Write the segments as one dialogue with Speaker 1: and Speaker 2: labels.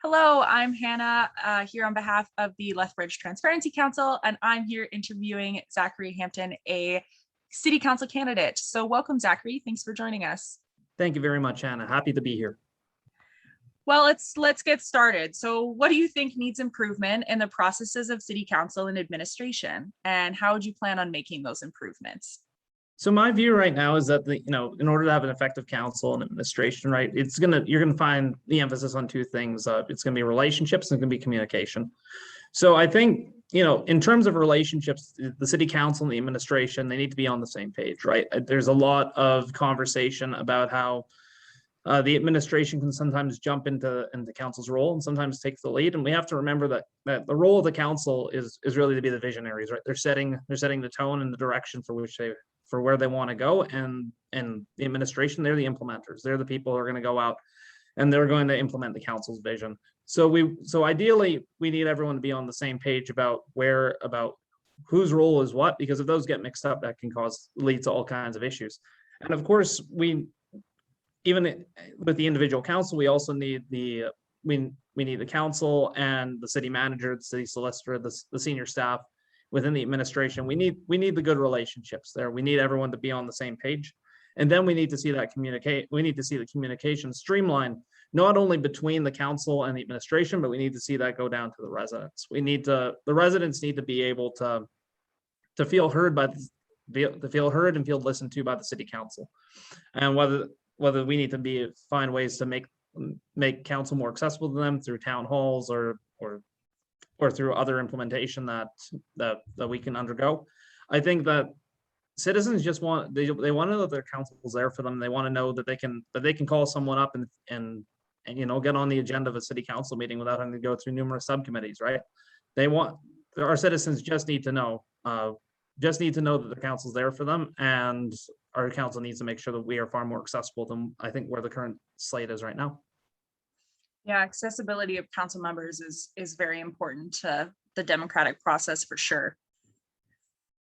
Speaker 1: Hello, I'm Hannah here on behalf of the Lethbridge Transparency Council, and I'm here interviewing Zachary Hampton, a city council candidate. So welcome, Zachary. Thanks for joining us.
Speaker 2: Thank you very much, Hannah. Happy to be here.
Speaker 1: Well, let's get started. So what do you think needs improvement in the processes of city council and administration? And how would you plan on making those improvements?
Speaker 2: So my view right now is that in order to have an effective council and administration, right, you're gonna find the emphasis on two things. It's gonna be relationships and it's gonna be communication. So I think, in terms of relationships, the city council and the administration, they need to be on the same page, right? There's a lot of conversation about how the administration can sometimes jump into council's role and sometimes take the lead. And we have to remember that the role of the council is really to be the visionaries, right? They're setting the tone and the direction for where they want to go, and the administration, they're the implementers. They're the people who are going to go out and they're going to implement the council's vision. So ideally, we need everyone to be on the same page about whose role is what, because if those get mixed up, that can lead to all kinds of issues. And of course, even with the individual council, we also need we need the council and the city manager, the city solicitor, the senior staff within the administration. We need the good relationships there. We need everyone to be on the same page. And then we need to see the communication streamline, not only between the council and the administration, but we need to see that go down to the residents. The residents need to be able to feel heard and feel listened to by the city council. And whether we need to find ways to make council more accessible to them through town halls or through other implementation that we can undergo. I think that citizens just want to know that their council is there for them. They want to know that they can call someone up and get on the agenda of a city council meeting without having to go through numerous subcommittees, right? Our citizens just need to know that the council's there for them, and our council needs to make sure that we are far more accessible than I think where the current slate is right now.
Speaker 1: Yeah, accessibility of council members is very important to the democratic process for sure.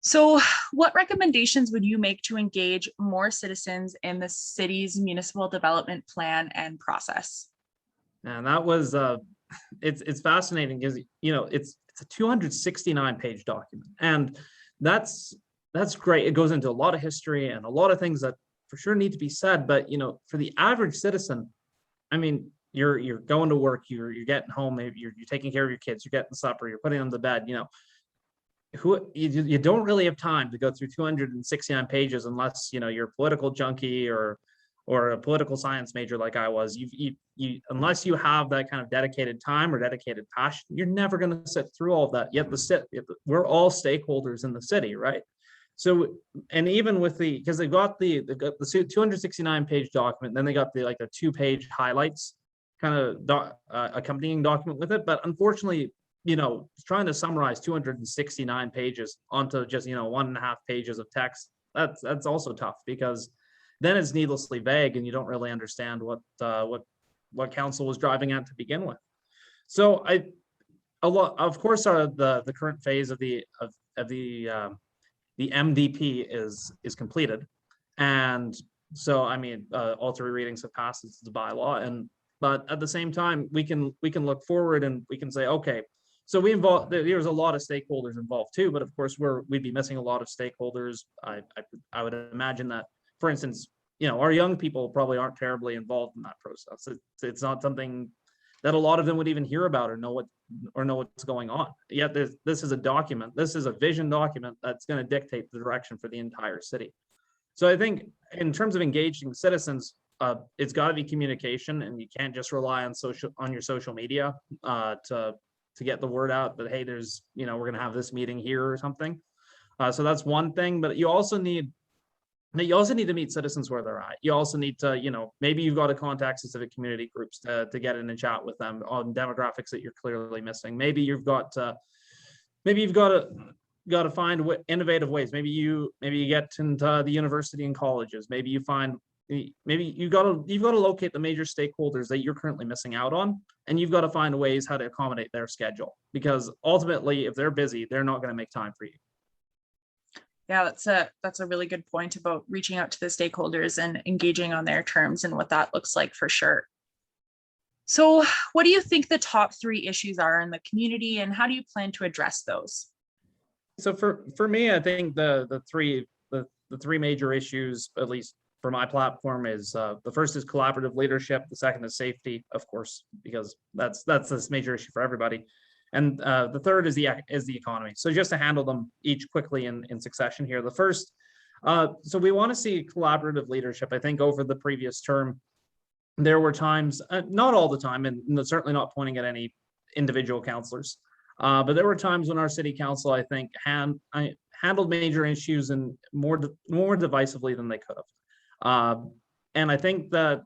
Speaker 1: So what recommendations would you make to engage more citizens in the city's municipal development plan and process?
Speaker 2: And that was it's fascinating because it's a 269-page document, and that's great. It goes into a lot of history and a lot of things that for sure need to be said. But for the average citizen, I mean, you're going to work, you're getting home, maybe you're taking care of your kids, you're getting supper, you're putting them to bed. You don't really have time to go through 269 pages unless you're a political junkie or a political science major like I was. Unless you have that kind of dedicated time or dedicated passion, you're never going to sit through all of that. Yet we're all stakeholders in the city, right? So, and even with because they got the 269-page document, then they got the 2-page highlights kind of accompanying document with it. But unfortunately, trying to summarize 269 pages onto just 1.5 pages of text, that's also tough, because then it's needlessly vague and you don't really understand what council was driving at to begin with. So of course the current phase of the MDP is completed, and so I mean all 3 readings have passed. It's the bylaw, but at the same time we can look forward and we can say, okay, so there's a lot of stakeholders involved too, but of course we'd be missing a lot of stakeholders. I would imagine that, for instance, our young people probably aren't terribly involved in that process. It's not something that a lot of them would even hear about or know what's going on. Yet this is a document. This is a vision document that's going to dictate the direction for the entire city. So I think in terms of engaging citizens, it's got to be communication, and you can't just rely on your social media to get the word out that, hey, there's we're going to have this meeting here or something. So that's one thing. But you also need to meet citizens where they're at. You also need to, maybe you've got to contact specific community groups to get in and chat with them on demographics that you're clearly missing. Maybe you've got to find innovative ways. Maybe you get into the university and colleges. Maybe you've got to locate the major stakeholders that you're currently missing out on, and you've got to find ways how to accommodate their schedule, because ultimately, if they're busy, they're not going to make time for you.
Speaker 1: Yeah, that's a really good point about reaching out to the stakeholders and engaging on their terms and what that looks like for sure. So what do you think the top 3 issues are in the community, and how do you plan to address those?
Speaker 2: So for me, I think the three major issues, at least for my platform, is the first is collaborative leadership. The second is safety, of course, because that's this major issue for everybody. And the third is the economy. So just to handle them each quickly in succession here. The first, so we want to see collaborative leadership. I think over the previous term, there were times, not all the time, and certainly not pointing at any individual councilors, but there were times when our city council, I think, handled major issues and more divisively than they could have. And I think that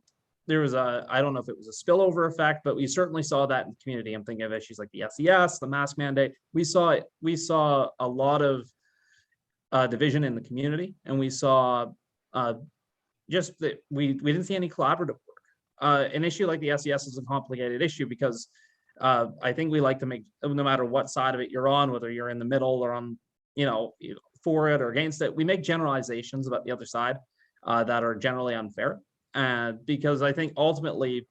Speaker 2: there was I don't know if it was a spillover effect, but we certainly saw that in the community. I'm thinking of issues like the SES, the mask mandate. We saw a lot of division in the community, and we saw just that we didn't see any collaborative work. An issue like the SES is a complicated issue because I think we like to make, no matter what side of it you're on, whether you're in the middle or on, for it or against it, we make generalizations about the other side that are generally unfair. Because I think ultimately,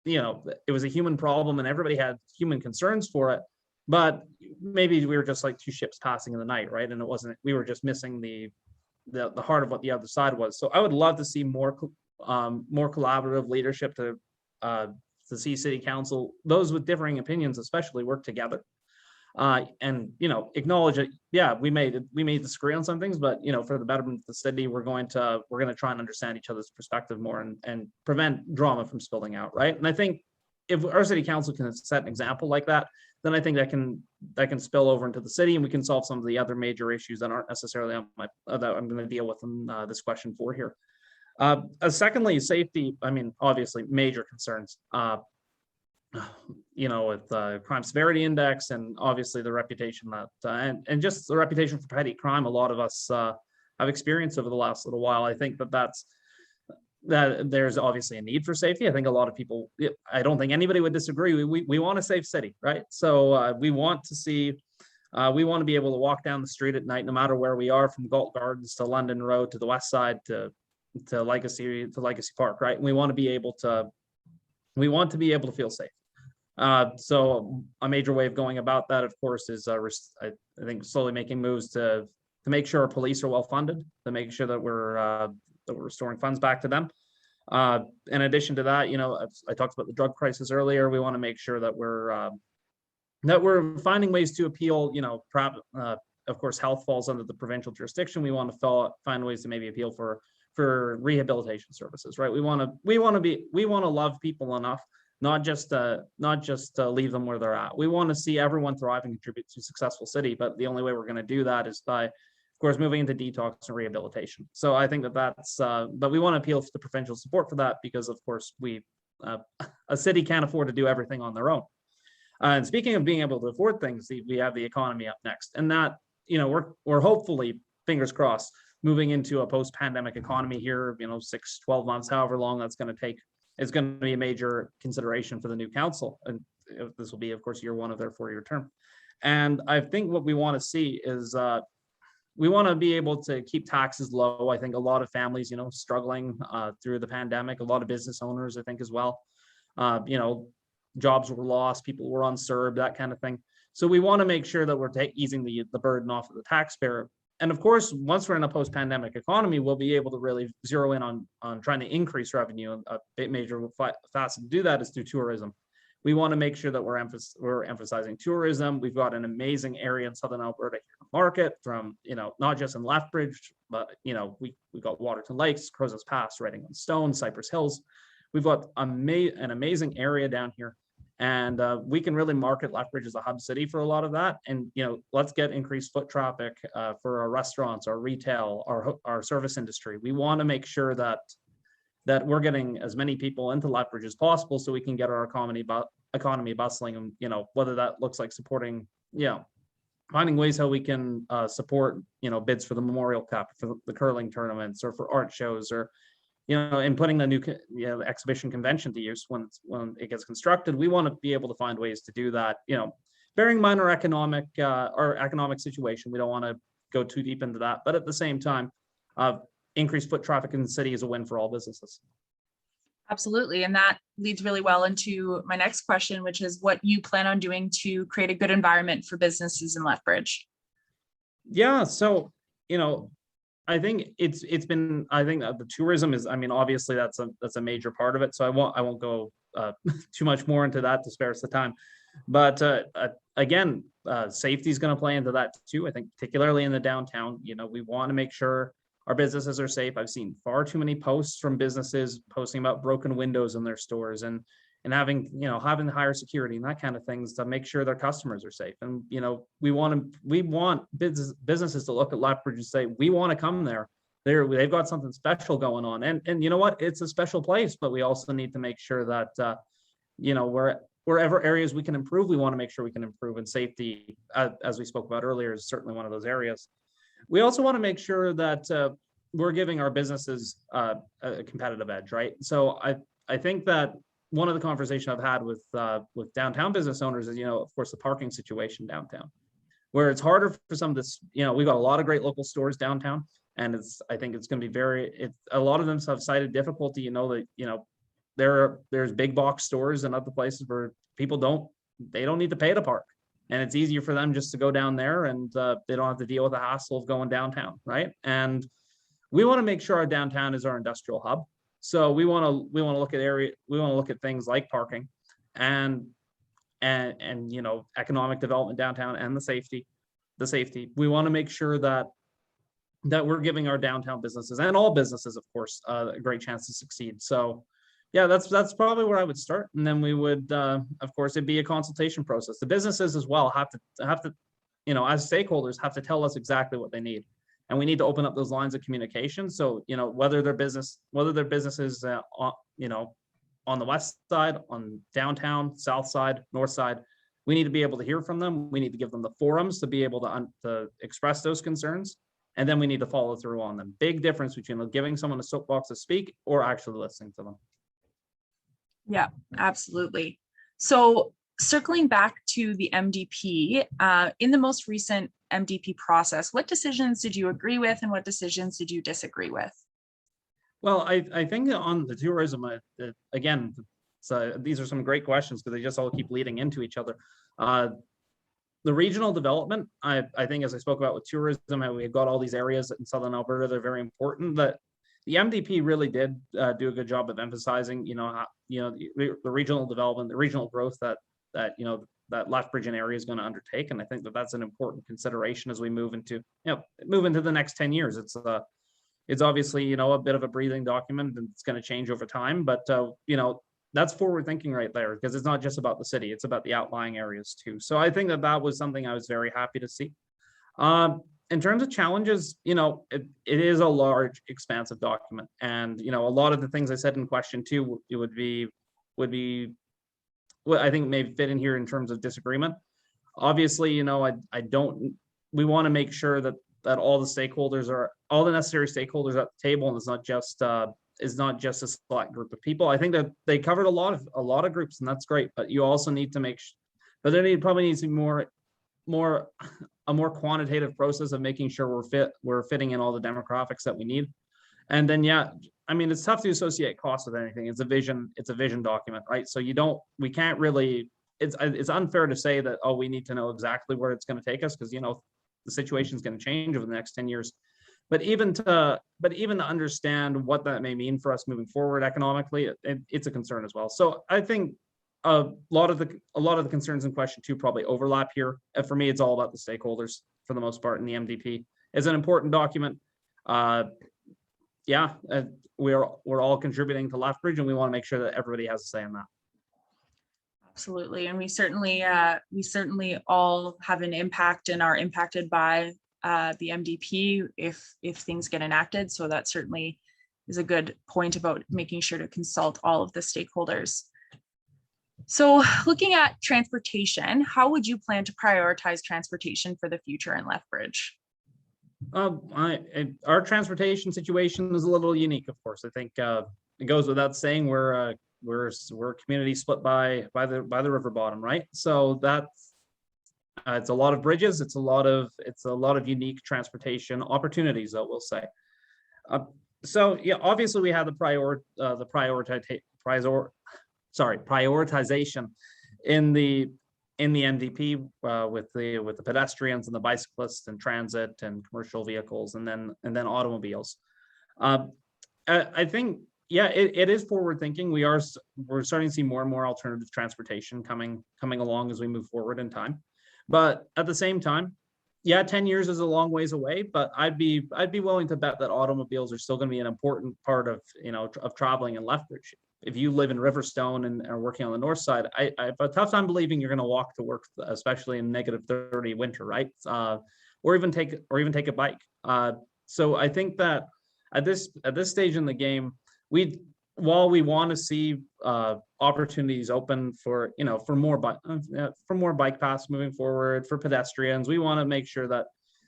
Speaker 2: it was a human problem and everybody had human concerns for it, but maybe we were just like two ships passing in the night, right? And we were just missing the heart of what the other side was. So I would love to see more collaborative leadership to see city council, those with differing opinions especially, work together and acknowledge it. Yeah, we may disagree on some things, but for the betterment of the city, we're going to try and understand each other's perspective more and prevent drama from spilling out, right? And I think if our city council can set an example like that, then I think that can spill over into the city, and we can solve some of the other major issues that aren't necessarily on that I'm going to deal with in this question 4 here. Secondly, safety. I mean, obviously, major concerns. With the crime severity index, and obviously the reputation that and just the reputation for petty crime a lot of us have experienced over the last little while. I think that there's obviously a need for safety. I think a lot of people, I don't think anybody would disagree. We want a safe city, right? So we want to be able to walk down the street at night, no matter where we are, from Galt Gardens to London Road to the West Side to Legacy Park, right? And we want to be able to feel safe. So a major way of going about that, of course, is I think slowly making moves to make sure our police are well funded, to make sure that we're restoring funds back to them. In addition to that, I talked about the drug crisis earlier. We want to make sure that we're finding ways to appeal. Of course, health falls under the provincial jurisdiction. We want to find ways to maybe appeal for rehabilitation services, right? We want to love people enough, not just to leave them where they're at. We want to see everyone thrive and contribute to a successful city, but the only way we're going to do that is by, of course, moving into detox and rehabilitation. So I think that's but we want to appeal to provincial support for that, because of course a city can't afford to do everything on their own. And speaking of being able to afford things, we have the economy up next, and that we're hopefully, fingers crossed, moving into a post-pandemic economy here, 6, 12 months, however long that's going to take, is going to be a major consideration for the new council. And this will be, of course, year 1 of their 4-year term. And I think what we want to see is we want to be able to keep taxes low. I think a lot of families, struggling through the pandemic, a lot of business owners, I think, as well. Jobs were lost, people were unserved, that kind of thing. So we want to make sure that we're easing the burden off of the taxpayer. And of course, once we're in a post-pandemic economy, we'll be able to really zero in on trying to increase revenue. A major facet to do that is through tourism. We want to make sure that we're emphasizing tourism. We've got an amazing area in Southern Alberta here, market, from not just in Lethbridge, but we got Waterton Lakes, Crozes Pass, Reading on Stone, Cypress Hills. We've got an amazing area down here. And we can really market Lethbridge as a hub city for a lot of that. And, let's get increased foot traffic for our restaurants, our retail, our service industry. We want to make sure that we're getting as many people into Lethbridge as possible, so we can get our economy bustling. And, whether that looks like supporting, finding ways how we can support, bids for the Memorial Cup, for the curling tournaments, or for art shows, or and putting the new exhibition convention to use when it gets constructed. We want to be able to find ways to do that, bearing in mind our economic situation. We don't want to go too deep into that, but at the same time, increased foot traffic in the city is a win for all businesses.
Speaker 1: Absolutely. And that leads really well into my next question, which is what you plan on doing to create a good environment for businesses in Lethbridge.
Speaker 2: Yeah, so I think it's been, I think the tourism is, I mean, obviously that's a major part of it. So I won't go too much more into that to spare us the time. But again, safety is going to play into that too. I think particularly in the downtown, we want to make sure our businesses are safe. I've seen far too many posts from businesses posting about broken windows in their stores and having higher security and that kind of things to make sure their customers are safe. And we want businesses to look at Lethbridge and say, we want to come there. They've got something special going on. And you know what? It's a special place, but we also need to make sure that wherever areas we can improve, we want to make sure we can improve. And safety, as we spoke about earlier, is certainly one of those areas. We also want to make sure that we're giving our businesses a competitive edge, right? So I think that one of the conversations I've had with downtown business owners is, of course, the parking situation downtown, where it's harder for some of this. We've got a lot of great local stores downtown, and I think it's going to be a lot of them have cited difficulty. There's big box stores and other places where people don't need to pay to park. And it's easier for them just to go down there and they don't have to deal with the hassle of going downtown, right? And we want to make sure our downtown is our industrial hub. So we want to look at things like parking and economic development downtown and the safety. We want to make sure that we're giving our downtown businesses and all businesses, of course, a great chance to succeed. So yeah, that's probably where I would start. And then we would, of course, it'd be a consultation process. The businesses as well have to, as stakeholders, have to tell us exactly what they need. And we need to open up those lines of communication. So, whether their business is, on the west side, on downtown, south side, north side, we need to be able to hear from them. We need to give them the forums to be able to express those concerns. And then we need to follow through on them. Big difference between giving someone a soapbox to speak or actually listening to them.
Speaker 1: Yeah, absolutely. So circling back to the MDP, in the most recent MDP process, what decisions did you agree with and what decisions did you disagree with?
Speaker 2: Well, I think on the tourism, again, so these are some great questions because they just all keep leading into each other. The regional development, I think, as I spoke about with tourism, and we've got all these areas in Southern Alberta, they're very important. That the MDP really did do a good job of emphasizing, the regional development, the regional growth that Lethbridge area is going to undertake, and I think that's an important consideration as we move into the next 10 years. It's obviously a bit of a breathing document, and it's going to change over time, but that's forward thinking right there, because it's not just about the city; it's about the outlying areas too. So I think that was something I was very happy to see. In terms of challenges, it is a large, expansive document, and a lot of the things I said in question 2 would be what I think may fit in here in terms of disagreement. Obviously, we want to make sure that all the necessary stakeholders at the table, and it's not just a select group of people. I think that they covered a lot of groups, and that's great. But you also need to make sure, but probably needs to be a more quantitative process of making sure we're fitting in all the demographics that we need. And then, it's tough to associate cost with anything. It's a vision document, right? So we can't really, it's unfair to say that, we need to know exactly where it's going to take us, because, the situation is going to change over the next 10 years. But even to understand what that may mean for us moving forward economically, it's a concern as well. So I think a lot of the concerns in question 2 probably overlap here. And for me, it's all about the stakeholders for the most part in the MDP. It's an important document. We're all contributing to Lethbridge, and we want to make sure that everybody has a say in that.
Speaker 1: Absolutely, and we certainly all have an impact and are impacted by the MDP if things get enacted. So that certainly is a good point about making sure to consult all of the stakeholders. So looking at transportation, how would you plan to prioritize transportation for the future in Lethbridge?
Speaker 2: Our transportation situation is a little unique, of course. I think it goes without saying we're a community split by the river bottom, right? So that's it's a lot of bridges. It's a lot of unique transportation opportunities, I will say. So yeah, obviously we have the prioritization in the NDP with the pedestrians and the bicyclists and transit and commercial vehicles and then automobiles. I think, yeah, it is forward thinking. We're starting to see more and more alternative transportation coming along as we move forward in time. But at the same time, yeah, 10 years is a long ways away, but I'd be willing to bet that automobiles are still going to be an important part of traveling in Lethbridge. If you live in Riverstone and are working on the north side, I have a tough time believing you're going to walk to work, especially in -30 winter, right? Or even take a bike. So I think that at this stage in the game, while we want to see opportunities open for more bike paths moving forward for pedestrians, we want to make sure that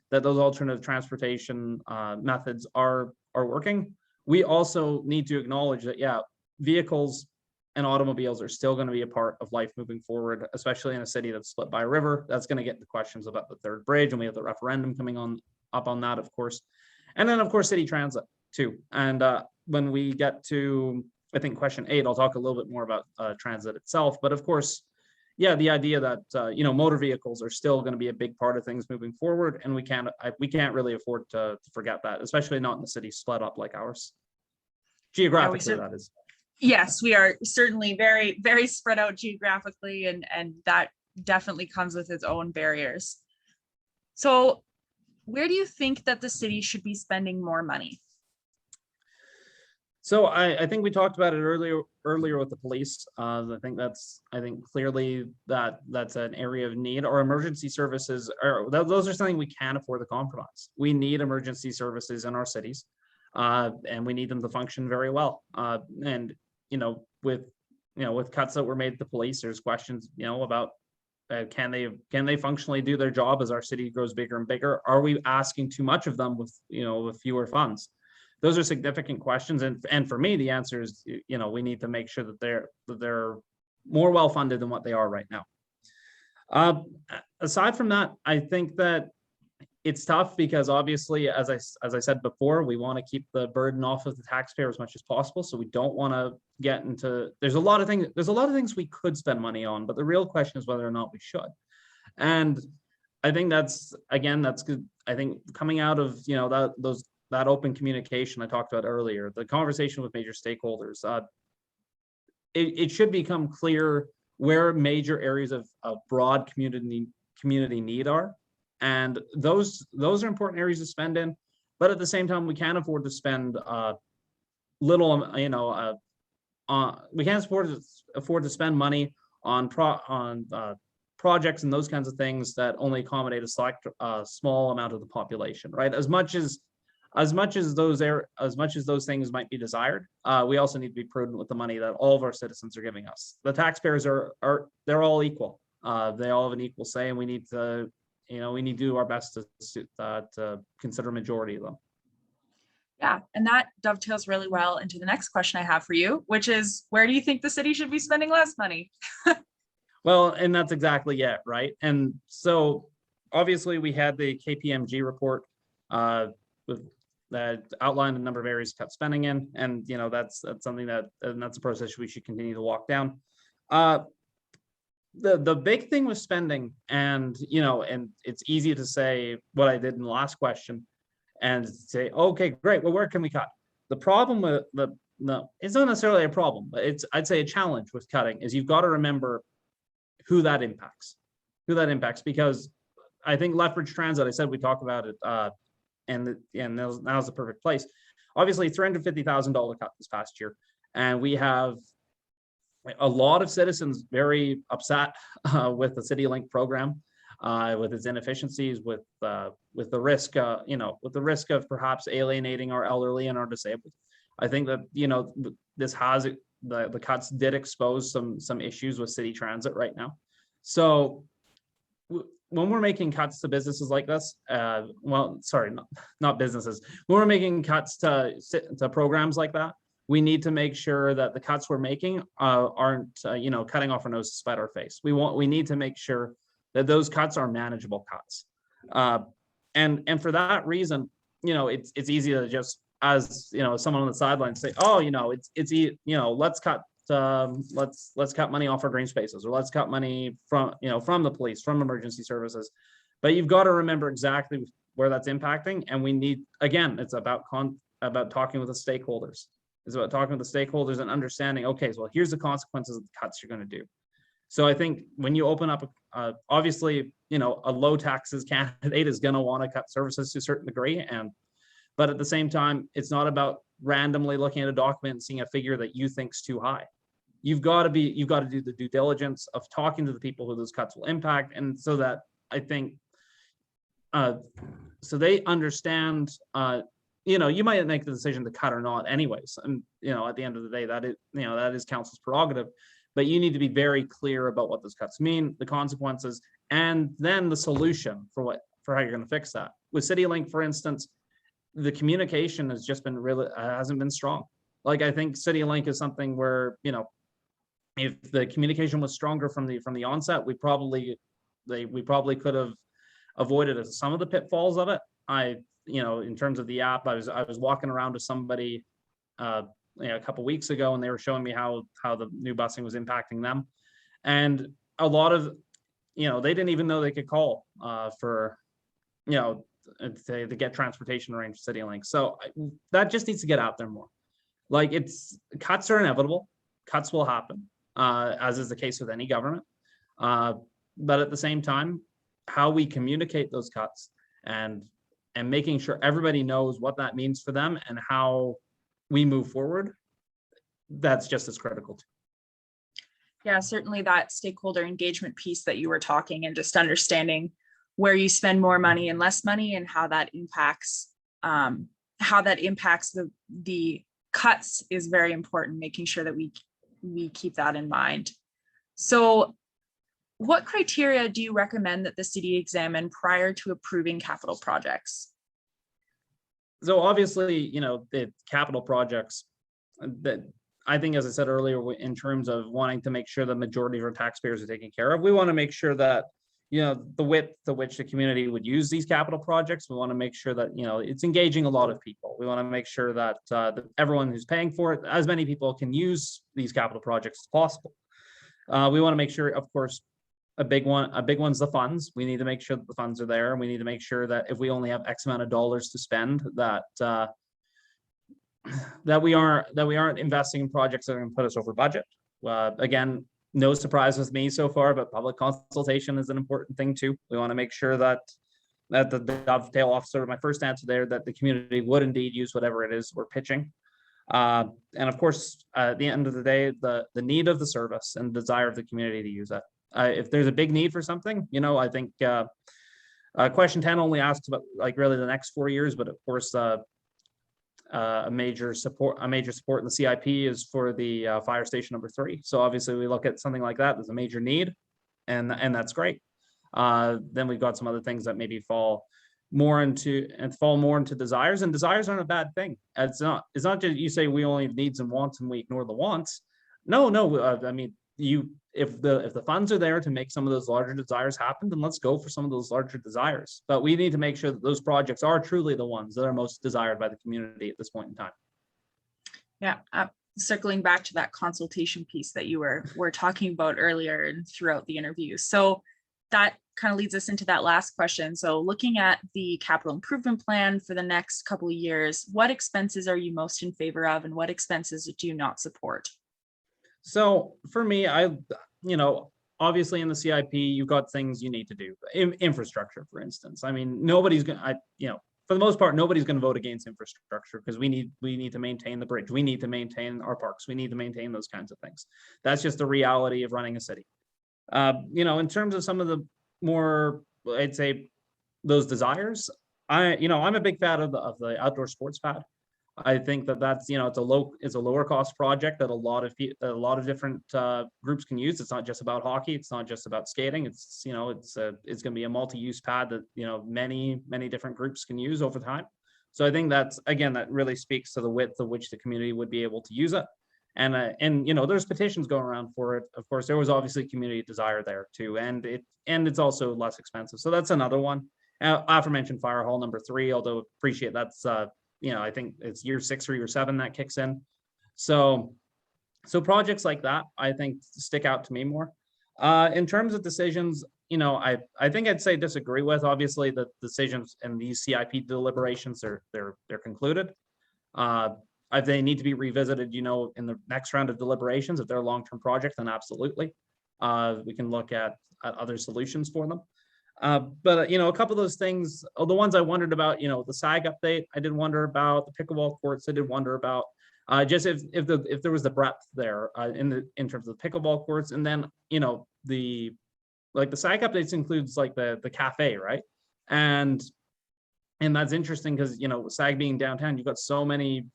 Speaker 2: those alternative transportation methods are working. We also need to acknowledge that, yeah, vehicles and automobiles are still going to be a part of life moving forward, especially in a city that's split by a river. That's going to get the questions about the third bridge, and we have the referendum coming up on that, of course. And then, of course, city transit too. And when we get to, I think, question 8, I'll talk a little bit more about transit itself. But of course, yeah, the idea that motor vehicles are still going to be a big part of things moving forward, and we can't really afford to forget that, especially not in a city split up like ours. Geographically, that is.
Speaker 1: Yes, we are certainly very, very spread out geographically, and that definitely comes with its own barriers. So where do you think that the city should be spending more money?
Speaker 2: So I think we talked about it earlier with the police. I think clearly that's an area of need. Our emergency services those are something we can't afford to compromise. We need emergency services in our cities, and we need them to function very well. And with cuts that were made to the police, there's questions about can they functionally do their job as our city grows bigger and bigger? Are we asking too much of them with fewer funds? Those are significant questions, and for me, the answer is we need to make sure that they're more well funded than what they are right now. Aside from that, I think that it's tough because obviously, as I said before, we want to keep the burden off of the taxpayer as much as possible. So we don't want to get into. There's a lot of things we could spend money on, but the real question is whether or not we should. And I think that's good. I think coming out of that open communication I talked about earlier, the conversation with major stakeholders, it should become clear where major areas of broad community need are. And those are important areas to spend in, but at the same time, we can't afford to spend little, we can't afford to spend money on projects and those kinds of things that only accommodate a small amount of the population, right? As much as those things might be desired, we also need to be prudent with the money that all of our citizens are giving us. The taxpayers they're all equal. They all have an equal say, and we need to do our best to consider a majority of them.
Speaker 1: Yeah, and that dovetails really well into the next question I have for you, which is, where do you think the city should be spending less money?
Speaker 2: Well, and that's exactly it, right? And so obviously we had the KPMG report that outlined a number of areas to cut spending in, and that's something that's a process we should continue to walk down. The big thing with spending, and it's easy to say what I did in the last question and say, okay, great, well, where can we cut? The problem with it's not necessarily a problem, but I'd say a challenge with cutting is you've got to remember who that impacts, because I think Lethbridge Transit, I said we talk about it, and now's the perfect place. Obviously, $350,000 cut this past year, and we have a lot of citizens very upset with the CityLink program, with its inefficiencies, with the risk, with the risk of perhaps alienating our elderly and our disabled. I think that the cuts did expose some issues with city transit right now. So when we're making cuts to businesses like this, not businesses, when we're making cuts to programs like that, we need to make sure that the cuts we're making aren't cutting off our nose to spite our face. We need to make sure that those cuts are manageable cuts, and for that reason, it's easy to just, as someone on the sidelines, say, oh, let's cut let's cut money off our green spaces, or let's cut money from, from the police, from emergency services. But you've got to remember exactly where that's impacting. And we need, again, it's about talking with the stakeholders. It's about talking with the stakeholders and understanding, okay, so here's the consequences of the cuts you're going to do. So I think when you open up, obviously, a low taxes candidate is going to want to cut services to a certain degree. But at the same time, it's not about randomly looking at a document and seeing a figure that you think's too high. You've got to do the due diligence of talking to the people who those cuts will impact. And so that I think, so they understand, you might make the decision to cut or not anyways. And, at the end of the day, that is council's prerogative, but you need to be very clear about what those cuts mean, the consequences, and then the solution for how you're going to fix that. With CityLink, for instance, the communication has just been hasn't been strong. Like, I think CityLink is something where, if the communication was stronger from the onset, we probably could have avoided some of the pitfalls of it. In terms of the app, I was walking around with somebody a couple weeks ago, and they were showing me how the new busing was impacting them, and a lot of they didn't even know they could call for to get transportation arranged for CityLink. So that just needs to get out there more. Like, cuts are inevitable. Cuts will happen, as is the case with any government. But at the same time, how we communicate those cuts and making sure everybody knows what that means for them and how we move forward, that's just as critical too.
Speaker 1: Yeah, certainly that stakeholder engagement piece that you were talking, and just understanding where you spend more money and less money, and how that impacts the cuts is very important, making sure that we keep that in mind. So what criteria do you recommend that the city examine prior to approving capital projects?
Speaker 2: So obviously, the capital projects that I think, as I said earlier, in terms of wanting to make sure the majority of our taxpayers are taken care of, we want to make sure that, the width to which the community would use these capital projects. We want to make sure that, it's engaging a lot of people. We want to make sure that everyone who's paying for it, as many people can use these capital projects as possible. We want to make sure, of course, a big one's the funds. We need to make sure that the funds are there, and we need to make sure that if we only have X amount of dollars to spend, that we aren't investing in projects that are going to put us over budget. Again, no surprise with me so far, but public consultation is an important thing too. We want to make sure that the dovetail off sort of my first answer there, that the community would indeed use whatever it is we're pitching. And of course, at the end of the day, the need of the service and desire of the community to use it. If there's a big need for something, I think question 10 only asks about really the next 4 years, but of course, a major support in the CIP is for the fire station number 3. So obviously we look at something like that. There's a major need, and that's great. Then we've got some other things that maybe fall more into desires, and desires aren't a bad thing. It's not just you say we only have needs and wants and we ignore the wants. No. I mean, if the funds are there to make some of those larger desires happen, then let's go for some of those larger desires. But we need to make sure that those projects are truly the ones that are most desired by the community at this point in time.
Speaker 1: Yeah, circling back to that consultation piece that you were talking about earlier and throughout the interview. So that kind of leads us into that last question. So looking at the capital improvement plan for the next couple of years, what expenses are you most in favor of, and what expenses do you not support? So for me, obviously in the CIP, you've got things you need to do. Infrastructure, for instance. I mean, for the most part, nobody's going to vote against infrastructure, because we need to maintain the bridge. We need to maintain our parks. We need to maintain those kinds of things. That's just the reality of running a city. In terms of some of the more, I'd say, those desires, I'm a big fan of the outdoor sports pad. I think that's it's a lower cost project that a lot of different groups can use. It's not just about hockey. It's not just about skating. It's going to be a multi-use pad that many different groups can use over time. So I think that really speaks to the width of which the community would be able to use it. And there's petitions going around for it. Of course, there was obviously community desire there too, and it's also less expensive. So that's another one. Aforementioned fire hall number 3, although appreciate that's I think it's year 6 or year 7 that kicks in. So
Speaker 2: So projects like that, I think, stick out to me more. In terms of decisions, I think I'd say disagree with. Obviously, the decisions in these CIP deliberations they're concluded. If they need to be revisited, in the next round of deliberations, if they're a long-term project, then absolutely, we can look at other solutions for them. But a couple of those things, the ones I wondered about, the SAG update, I did wonder about the pickleball courts. I did wonder about just if there was the breadth there in terms of the pickleball courts, and then the SAG updates includes like the cafe, right? And that's interesting because SAG being downtown, you've got so many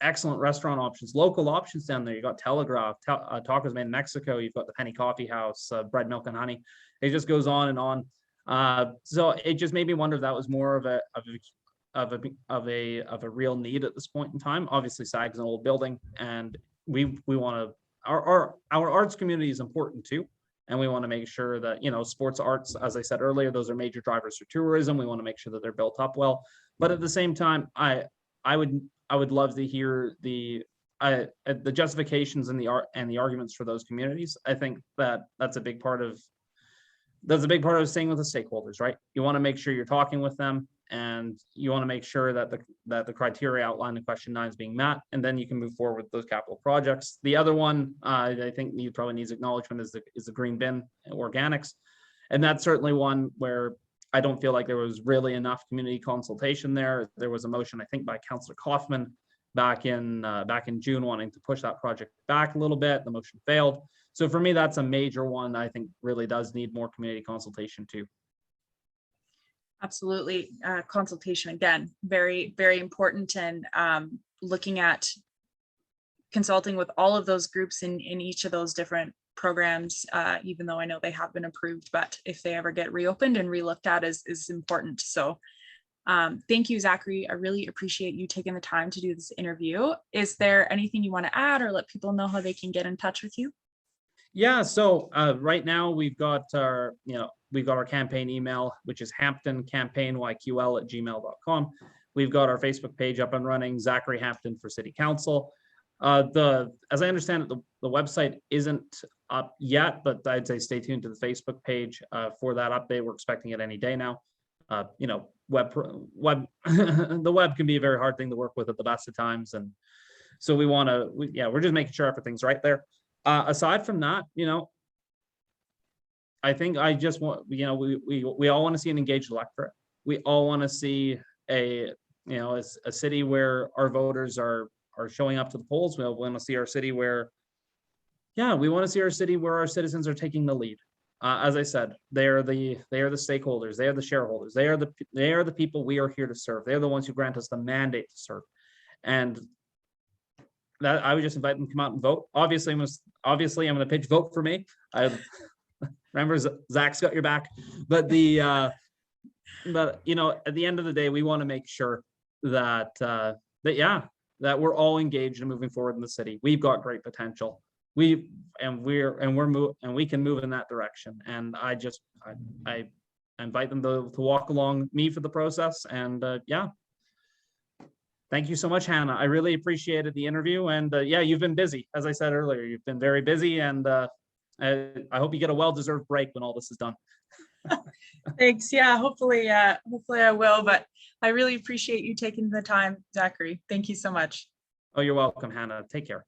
Speaker 2: excellent restaurant options, local options down there. You got Telegraph, Tacos Made in Mexico. You've got the Penny Coffee House, Bread, Milk, and Honey. It just goes on and on. So it just made me wonder if that was more of a real need at this point in time. Obviously, SAG's an old building, and we want to our arts community is important too, and we want to make sure that sports arts, as I said earlier, those are major drivers for tourism. We want to make sure that they're built up well, but at the same time, I would love to hear the justifications and the arguments for those communities. I think that's a big part of staying with the stakeholders, right? You want to make sure you're talking with them, and you want to make sure that the criteria outlined in question 9 is being met, and then you can move forward with those capital projects. The other one I think probably needs acknowledgement is the green bin organics, and that's certainly one where I don't feel like there was really enough community consultation there. There was a motion, I think, by Councillor Kaufman back in June wanting to push that project back a little bit. The motion failed. So for me, that's a major one I think really does need more community consultation too.
Speaker 1: Absolutely. Consultation, again, very, very important, and looking at consulting with all of those groups in each of those different programs, even though I know they have been approved, but if they ever get reopened and relooked at is important. So thank you, Zachary. I really appreciate you taking the time to do this interview. Is there anything you want to add or let people know how they can get in touch with you?
Speaker 2: Yeah, so right now we've got our campaign email, which is hamptoncampaignYQL@gmail.com. We've got our Facebook page up and running, Zachary Hampton for City Council. As I understand it, the website isn't up yet, but I'd say stay tuned to the Facebook page for that update. We're expecting it any day now. The web can be a very hard thing to work with at the best of times, and so we're just making sure everything's right there. Aside from that, I think I just want, we all want to see an engaged electorate. We all want to see a city where our voters are showing up to the polls. We want to see our city where, we want to see our city where our citizens are taking the lead. As I said, they are the stakeholders, they are the shareholders, they are the people we are here to serve. They're the ones who grant us the mandate to serve, and that I would just invite them to come out and vote. Obviously, I'm going to pitch vote for me. I remember Zach's got your back, but at the end of the day, we want to make sure that we're all engaged in moving forward in the city. We've got great potential. We can move in that direction. And I invite them to walk along me for the process. And thank you so much, Hannah. I really appreciated the interview. And you've been busy. As I said earlier, you've been very busy, and I hope you get a well-deserved break when all this is done.
Speaker 1: Thanks. Yeah, hopefully I will, but I really appreciate you taking the time, Zachary. Thank you so much.
Speaker 2: Oh, you're welcome, Hannah. Take care.